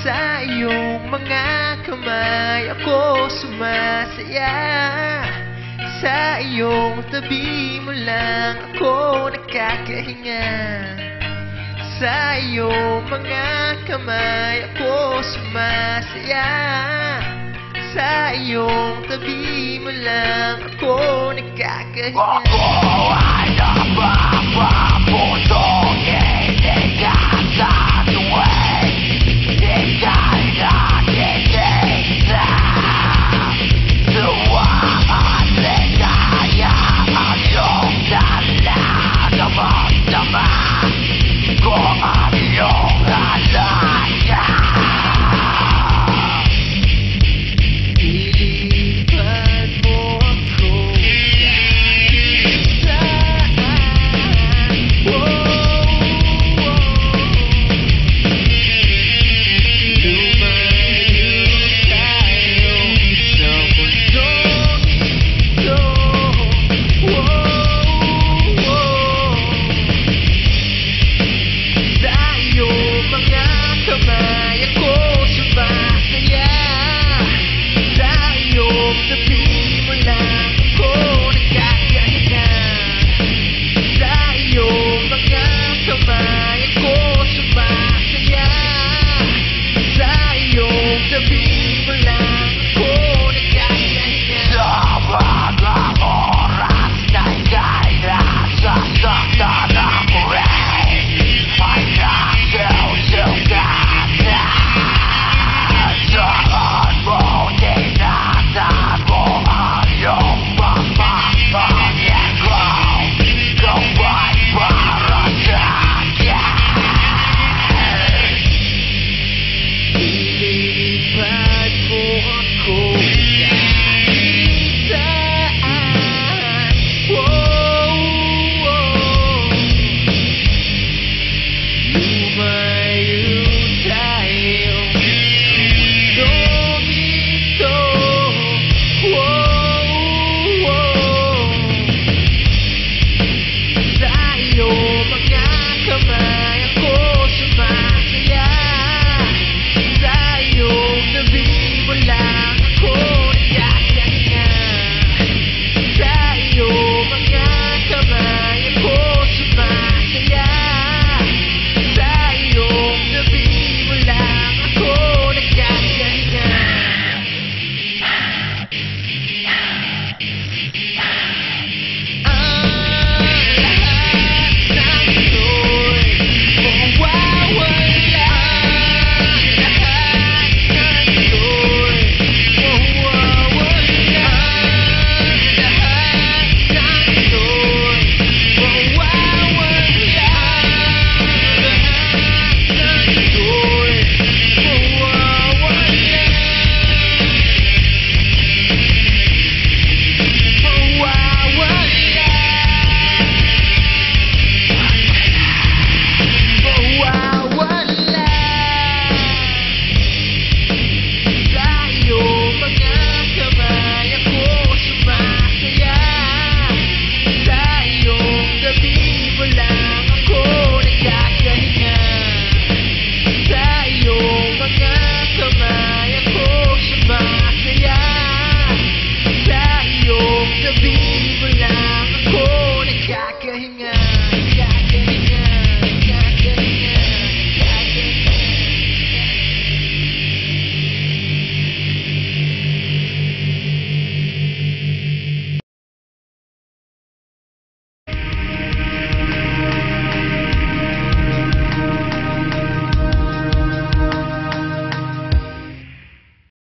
Sa iyong mga kamay ako sumasaya. Sa iyong tabi mo lang ako nakakahinga. Sa iyong mga kamay ako sumasaya. Sa iyong tabi mo lang ako nakakahinga. Ako ay napapaputong inigan sa tuwing ika'y nakikita. Tuwa at ligaya ang iyong dala. Damang-daman ko ang iyong alaya. Ilipat mo ako kahit saan. Lumayo tayo sa mundong ito. Sa iyong mga kamay ako sumasaya. Sa iyong tabi mo lang ako nakakahinga. Sa iyong mga kamay ako sumasaya. Sa iyong tabi mo lang ako nakakahinga. Sa mga oras na ika'y nasasaktan ako rin, ay nagsusugat na. Saan mo tinatan mo ang iyong pagmamahal ko? Kung ba'y para sa'kin? Ilipat mo ako kahit saan. Lumayo